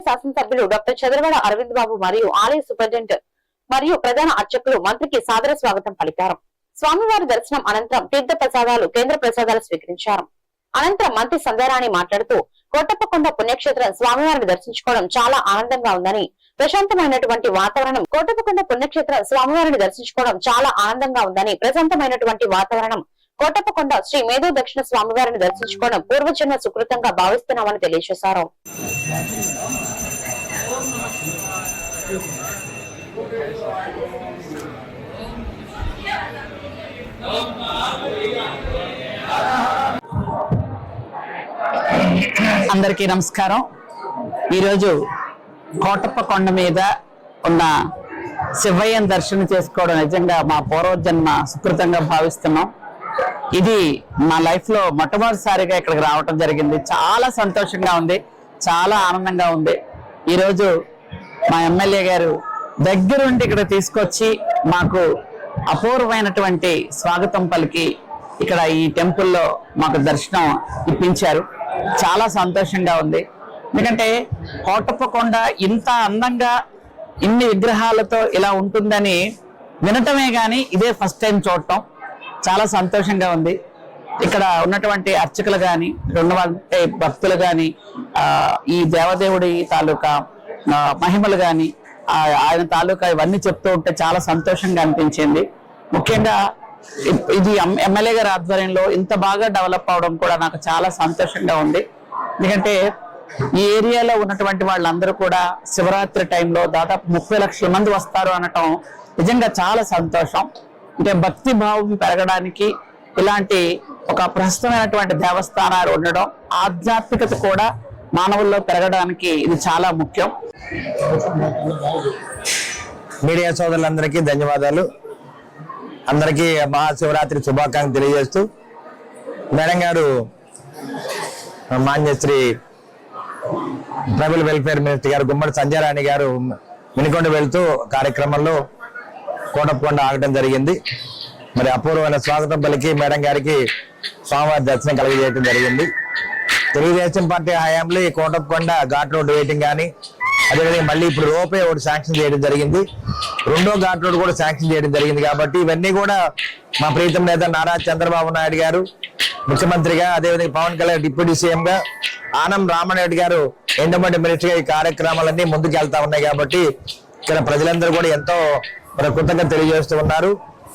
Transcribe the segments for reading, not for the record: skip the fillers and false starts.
శాసనసభ్యులు డాక్టర్ చంద్రగడ అరవింద్ బాబు మరియు ఆలయ సూపరింటెండెంట్ మరియు ప్రధాన అర్చకులు మంత్రికి సాదర స్వాగతం పలికారు. స్వామివారి దర్శనం అనంతరం తీర్థ ప్రసాదాలు, కేంద్ర ప్రసాదాలు స్వీకరించారు. అనంతరం మంత్రి సంధ్యారాణి మాట్లాడుతూ కోటప్పకొండ పుణ్యక్షేత్రం స్వామివారిని దర్శించుకోవడం చాలా ఆనందంగా ఉందని, ప్రశాంతమైనటువంటి వాతావరణం కోటప్పకొండ పుణ్యక్షేత్రం స్వామివారిని దర్శించుకోవడం చాలా ఆనందంగా ఉందని, ప్రశాంతమైనటువంటి వాతావరణం కోటప్పకొండ శ్రీ మేధో దక్షిణ స్వామివారిని దర్శించుకోవడం పూర్వజన్మ సుకృతంగా భావిస్తున్నామని తెలియజేశారు. అందరికీ నమస్కారం. ఈరోజు కోటప్పకొండ మీద ఉన్న శివయ్యను దర్శనం చేసుకోవడం నిజంగా మా పూర్వజన్మ సుకృతంగా భావిస్తున్నాం. ఇది మా లైఫ్ లో మొట్టమొదటిసారిగా ఇక్కడికి రావటం జరిగింది. చాలా సంతోషంగా ఉంది, చాలా ఆనందంగా ఉంది. ఈరోజు మా ఎమ్మెల్యే గారు దగ్గరుండి ఇక్కడ తీసుకొచ్చి మాకు అపూర్వమైనటువంటి స్వాగతం పలికి ఇక్కడ ఈ టెంపుల్లో మాకు దర్శనం ఇప్పించారు. చాలా సంతోషంగా ఉంది. ఎందుకంటే కోటప్పకొండ ఇంత అందంగా ఇన్ని విగ్రహాలతో ఇలా ఉంటుందని వినటమే గాని ఇదే ఫస్ట్ టైం చూడటం. చాలా సంతోషంగా ఉంది. ఇక్కడ ఉన్నటువంటి అర్చకులు గాని, ఉన్నటువంటి భక్తులు గాని, ఈ దేవదేవుడి తాలూకా మహిమలు గాని, ఆయన తాలూకా ఇవన్నీ చెప్తూ ఉంటే చాలా సంతోషంగా అనిపించింది. ముఖ్యంగా ఇది ఎమ్మెల్యే గారి ఆధ్వర్యంలో ఇంత బాగా డెవలప్ అవడం కూడా నాకు చాలా సంతోషంగా ఉంది. ఎందుకంటే ఈ ఏరియాలో ఉన్నటువంటి వాళ్ళందరూ కూడా శివరాత్రి టైంలో దాదాపు 30 లక్షల మంది వస్తారు అనటం నిజంగా చాలా సంతోషం. అంటే భక్తి భావం పెరగడానికి ఇలాంటి ఒక ప్రస్తుతమైనటువంటి దేవస్థానాలు ఉండడం, ఆధ్యాత్మికత కూడా మానవుల్లో పెరగడానికి ఇది చాలా ముఖ్యం. మీడియా సోదరులందరికీ ధన్యవాదాలు. అందరికీ మహాశివరాత్రి శుభాకాంక్షలు తెలియజేస్తూ, మేడం గారు మాన్యశ్రీ ట్రైబల్ వెల్ఫేర్ మినిస్టర్ గారు గుమ్మడి సంధ్యారాణి గారు మినికొండ వెళ్తూ కార్యక్రమంలో కోటప్పకొండ ఆగటం జరిగింది. మరి అపూర్వమైన స్వాగతం పలికి మేడం గారికి స్వామివారి దర్శనం కలిగజేయడం జరిగింది. తెలుగుదేశం పార్టీ హయాంలో ఈ కోటప్పకొండ ఘాట్ రోడ్ వేయటం కానీ, అదేవిధంగా మళ్ళీ ఇప్పుడు రోపే ఒకటి శాంక్షన్ చేయడం జరిగింది, రెండో ఘాట్ రోడ్ కూడా శాంక్షన్ చేయడం జరిగింది. కాబట్టి ఇవన్నీ కూడా మా ప్రీతం నేత నారా చంద్రబాబు నాయుడు గారు ముఖ్యమంత్రిగా, అదేవిధంగా పవన్ కళ్యాణ్ డిప్యూటీ సీఎం గా, ఆనం రామనాయుడు గారు ఎండోమెంట్ మినిస్టర్ గా ఈ కార్యక్రమాలన్నీ ముందుకు వెళ్తా ఉన్నాయి. కాబట్టి ఇక్కడ ప్రజలందరూ కూడా ఎంతో కృతజ్ఞత తెలియజేస్తూ ఉన్నారు.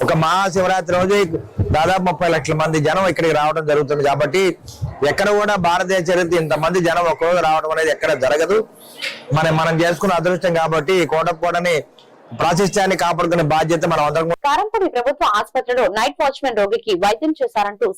ఒక మహాశివరాత్రి రోజు దాదాపు 30 లక్షల మంది జనం ఇక్కడికి రావడం జరుగుతుంది. కాబట్టి ఎక్కడ కూడా భారతదేశ చరిత్ర ఇంతమంది జనం ఒక్కరోజు రావడం అనేది ఎక్కడ జరగదు. మనం చేసుకున్న అదృష్టం. కాబట్టి కోటప్పకొండని ప్రాశస్త్యాన్ని కాపాడుకునే బాధ్యత మనం అందరం. కారంపూడి ప్రభుత్వ ఆసుపత్రిలో నైట్ వాచ్మెన్ రోగికి వైద్యం చేశారంటూ